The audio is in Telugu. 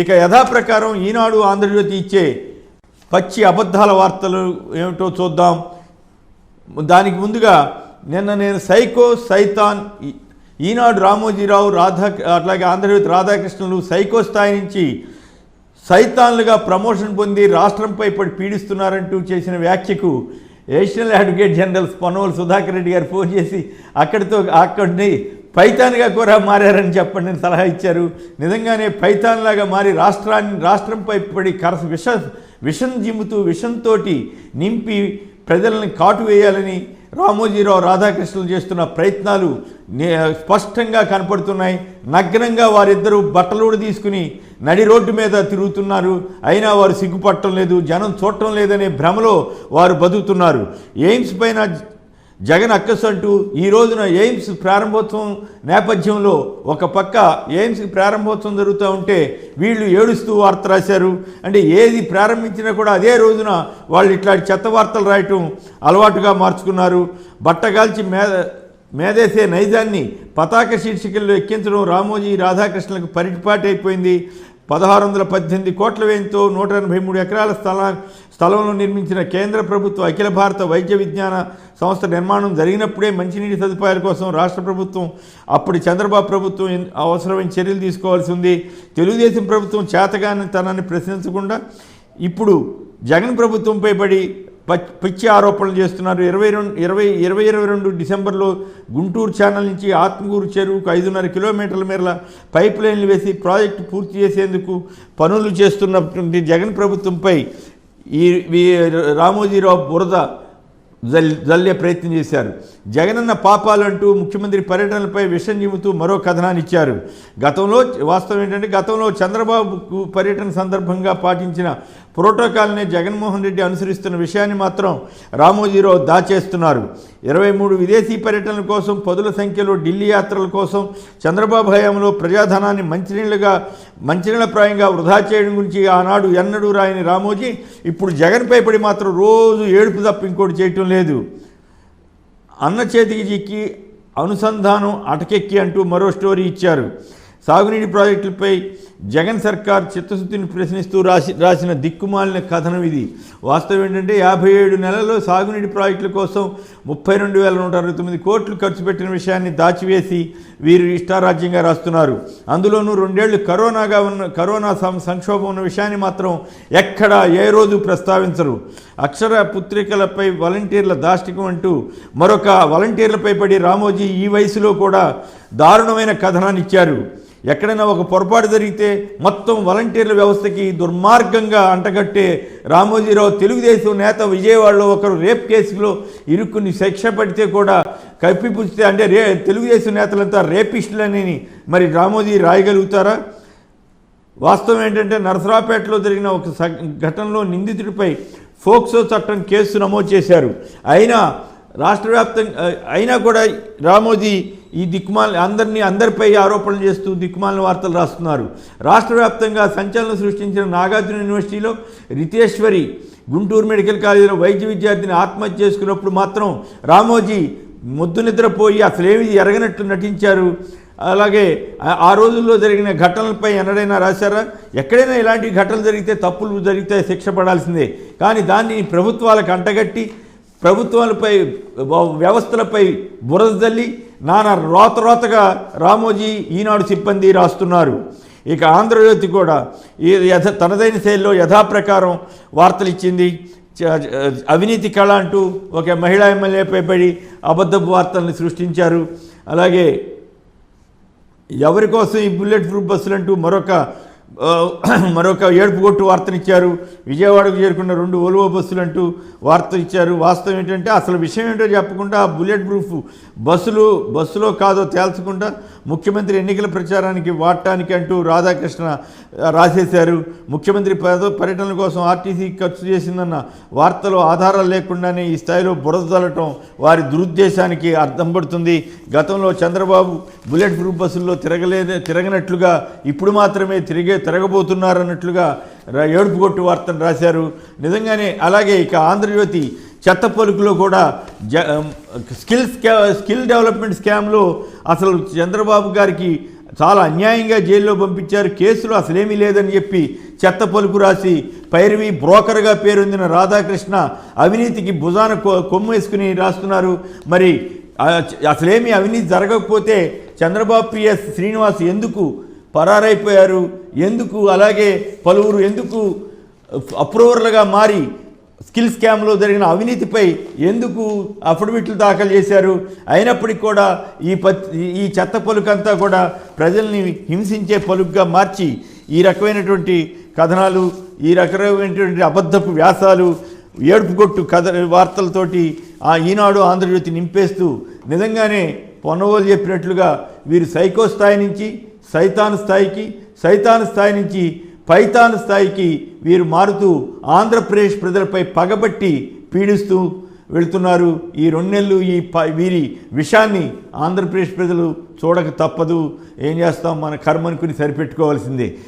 ఇక యథాప్రకారం ఈనాడు ఆంధ్రజ్యోతి ఇచ్చే పచ్చి అబద్ధాల వార్తలు ఏమిటో చూద్దాం. దానికి ముందుగా నిన్న నేను సైకో సైతాన్ ఈనాడు రామోజీరావు అట్లాగే ఆంధ్రజ్యోతి రాధాకృష్ణులు సైకో స్థాయి నుంచి సైతాన్లుగా ప్రమోషన్ పొంది రాష్ట్రంపై పడి పీడిస్తున్నారంటూ చేసిన వ్యాఖ్యకు national advocate general Ponnavolu Sudhakar Reddy గారు ఫోన్ చేసి అక్కడిని పైతాన్గా కూడా మారారని చెప్పండి నేను సలహా ఇచ్చారు. నిజంగానే పైతాన్లాగా మారి రాష్ట్రంపై పడి విషం జిమ్ముతూ విషంతో నింపి ప్రజలను కాటు వేయాలని రామోజీరావు రాధాకృష్ణులు చేస్తున్న ప్రయత్నాలు స్పష్టంగా కనపడుతున్నాయి. నగ్నంగా వారిద్దరూ బట్టలోడు తీసుకుని నడి రోడ్డు మీద తిరుగుతున్నారు. అయినా వారు సిగ్గుపట్టడం లేదు, జనం చూడటం లేదనే భ్రమలో వారు బతుకుతున్నారు. ఎయిమ్స్ పైన జగన్ అక్కసు అంటూ ఈ రోజున ఎయిమ్స్ ప్రారంభోత్సవం నేపథ్యంలో ఒక పక్క ఎయిమ్స్ ప్రారంభోత్సవం జరుగుతూ ఉంటే వీళ్ళు ఏడుస్తూ వార్త రాశారు. అంటే ఏది ప్రారంభించినా కూడా అదే రోజున వాళ్ళు ఇట్లాంటి చెత్త వార్తలు రాయటం అలవాటుగా మార్చుకున్నారు. బట్టగాల్చి మేదేసే నైజాన్ని పతాక శీర్షికల్లో ఎక్కించడం రామోజీ రాధాకృష్ణులకు పరిపాటి అయిపోయింది. 1618 కోట్ల వ్యయంతో 183 ఎకరాల స్థలంలో నిర్మించిన కేంద్ర ప్రభుత్వ అఖిల భారత వైద్య విజ్ఞాన సంస్థ నిర్మాణం జరిగినప్పుడే మంచినీటి సదుపాయాల కోసం రాష్ట్ర ప్రభుత్వం అప్పటి చంద్రబాబు ప్రభుత్వం అవసరమైన చర్యలు తీసుకోవాల్సి ఉంది. తెలుగుదేశం ప్రభుత్వం చేతగాని తనాన్ని ప్రశ్నించకుండా ఇప్పుడు జగన్ ప్రభుత్వంపై పడి పిచ్చి ఆరోపణలు చేస్తున్నారు. 2022 డిసెంబర్లో గుంటూరు ఛానల్ నుంచి ఆత్మకూరు చెరువుకు 5.5 కిలోమీటర్ల మేర పైప్ లైన్లు వేసి ప్రాజెక్టు పూర్తి చేసేందుకు పనులు చేస్తున్నటువంటి జగన్ ప్రభుత్వంపై ఈ రామోజీరావు బురద జల్లే ప్రయత్నం చేశారు. జగనన్న పాపాలంటూ ముఖ్యమంత్రి పర్యటనలపై విషం చిమ్ముతూ మరో కథనాన్ని ఇచ్చారు. వాస్తవం ఏంటంటే గతంలో చంద్రబాబు పర్యటన సందర్భంగా పాటించిన ప్రోటోకాల్నే జగన్మోహన్ రెడ్డి అనుసరిస్తున్న విషయాన్ని మాత్రం రామోజీరావు దాచేస్తున్నారు. 23 విదేశీ పర్యటనల కోసం పదుల సంఖ్యలో ఢిల్లీ యాత్రల కోసం చంద్రబాబు హయాంలో ప్రజాధనాన్ని మంచినీళ్ళప్రాయంగా వృధా చేయడం గురించి ఆనాడు ఎన్నడూ రాయని రామోజీ ఇప్పుడు జగన్పై పడి మాత్రం రోజు ఏడుపు తప్ప ఇంకోటి చేయటం లేదు. అన్న చేతికి చిక్కి అనుసంధానం అటకెక్కి అంటూ మరో స్టోరీ ఇచ్చారు. సాగునీటి ప్రాజెక్టులపై జగన్ సర్కార్ చిత్తశుద్ధిని ప్రశ్నిస్తూ రాసిన దిక్కుమాలిన కథనం ఇది. వాస్తవం ఏంటంటే 57 నెలల్లో సాగునీటి ప్రాజెక్టుల కోసం 32,169 కోట్లు ఖర్చు పెట్టిన విషయాన్ని దాచివేసి వీరు ఇష్టారాజ్యంగా రాస్తున్నారు. అందులోనూ 2 ఏళ్లు కరోనా సంక్షోభం ఉన్న విషయాన్ని మాత్రం ఎక్కడా ఏ రోజు ప్రస్తావించరు. అక్షర పుత్రికలపై వాలంటీర్ల దాష్టికం అంటూ మరొక వాలంటీర్లపై పడి రామోజీ ఈ వయసులో కూడా దారుణమైన కథనాన్ని ఇచ్చారు. ఎక్కడైనా ఒక పొరపాటు జరిగితే మొత్తం వాలంటీర్ల వ్యవస్థకి దుర్మార్గంగా అంటగట్టే రామోజీరావు తెలుగుదేశం నేత విజయవాడలో ఒకరు రేప్ కేసులో ఇరుక్కుని శిక్ష పడితే కూడా కప్పిపుచ్చితే అంటే తెలుగుదేశం నేతలంతా రేపిస్టులని మరి రామోజీ రాయగలుగుతారా? వాస్తవం ఏంటంటే నరసరావుపేటలో జరిగిన ఒక ఘటనలో నిందితుడిపై ఫోక్సో చట్టం కేసు నమోదు చేశారు. అయినా కూడా రామోజీ ఈ అందరిపై ఆరోపణలు చేస్తూ దిక్కుమాలిన వార్తలు రాస్తున్నారు. రాష్ట్ర వ్యాప్తంగా సంచలనం సృష్టించిన నాగార్జున యూనివర్సిటీలో రితేశ్వరి గుంటూరు మెడికల్ కాలేజీలో వైద్య విద్యార్థిని ఆత్మహత్య చేసుకున్నప్పుడు మాత్రం రామోజీ ముద్దు నిద్రపోయి అసలేమి ఎరగనట్లు నటించారు. అలాగే ఆ రోజుల్లో జరిగిన ఘటనలపై ఎన్నడైనా రాశారా? ఎక్కడైనా ఇలాంటి ఘటనలు జరిగితే తప్పులు జరిగితే శిక్ష పడాల్సిందే. కానీ దాన్ని ప్రభుత్వాలకు అంటగట్టి ప్రభుత్వాలపై వ్యవస్థలపై బురద జల్లి నానా రోతగా రామోజీ ఈనాడు సిబ్బంది రాస్తున్నారు. ఇక ఆంధ్రజ్యోతి కూడా తనదైన శైలిలో యథాప్రకారం వార్తలు ఇచ్చింది. అవినీతి కళ అంటూ ఒక మహిళా ఎమ్మెల్యేపై పడి అబద్ధపు వార్తల్ని సృష్టించారు. అలాగే ఎవరి కోసం ఈ బుల్లెట్ ప్రూఫ్ బస్సులు అంటూ మరొక ఏడుపుగొట్టు వార్తనిచ్చారు. విజయవాడకు చేరుకున్న 2 ఓల్వో బస్సులు అంటూ వార్త ఇచ్చారు. వాస్తవం ఏంటంటే అసలు విషయం ఏంటో చెప్పకుండా బుల్లెట్ ప్రూఫ్ బస్సులో కాదో తేల్చకుండా ముఖ్యమంత్రి ఎన్నికల ప్రచారానికి వాడటానికి అంటూ రాధాకృష్ణ రాసేశారు. ముఖ్యమంత్రి పర్యటనల కోసం ఆర్టీసీ ఖర్చు చేసిందన్న వార్తలో ఆధారాలు లేకుండానే ఈ స్థాయిలో బురద చల్లటం వారి దురుద్దేశానికి అర్థం పడుతుంది. గతంలో చంద్రబాబు బుల్లెట్ ప్రూఫ్ బస్సుల్లో తిరగనట్లుగా ఇప్పుడు మాత్రమే తిరగబోతున్నారన్నట్లుగా ఏడుపుగొట్టు వార్తను రాశారు. నిజంగానే అలాగే ఇక ఆంధ్రజ్యోతి చెత్త పలుకులో కూడా స్కిల్ డెవలప్మెంట్ స్కామ్లో అసలు చంద్రబాబు గారికి చాలా అన్యాయంగా జైల్లో పంపించారు, కేసులు అసలేమీ లేదని చెప్పి చెత్త పలుకు రాసి పైరవి బ్రోకర్గా పేరొందిన రాధాకృష్ణ అవినీతికి భుజాన కొమ్ము వేసుకుని రాస్తున్నారు. మరి అసలేమీ అవినీతి జరగకపోతే చంద్రబాబు పిఎస్ శ్రీనివాస్ ఎందుకు పరారైపోయారు, ఎందుకు అలాగే పలువురు ఎందుకు అప్రూవర్లుగా మారి స్కిల్ స్కామ్లో జరిగిన అవినీతిపై ఎందుకు అఫిడవిట్లు దాఖలు చేశారు? అయినప్పటికీ కూడా ఈ చెత్త పలుకంతా కూడా ప్రజల్ని హింసించే పలుకుగా మార్చి ఈ రకమైనటువంటి కథనాలు, ఈ రకమైనటువంటి అబద్ధపు వ్యాసాలు, ఏడుపుగొట్టు వార్తలతోటి ఆ ఈనాడు ఆంధ్రజ్యోతి నింపేస్తూ నిజంగానే పొన్నవోలు చెప్పినట్లుగా వీరు సైకో స్థాయి నుంచి సైతాన్ స్థాయికి, సైతాన్ స్థాయి నుంచి పైతాన్ స్థాయికి వీరు మారుతూ ఆంధ్రప్రదేశ్ ప్రజలపై పగబట్టి పీడిస్తూ వెళుతున్నారు. ఈ 2 నెలలు వీరి విషయాన్ని ఆంధ్రప్రదేశ్ ప్రజలు చూడక తప్పదు. ఏం చేస్తాం, మన కర్మ అనుకుని సరిపెట్టుకోవాల్సిందే.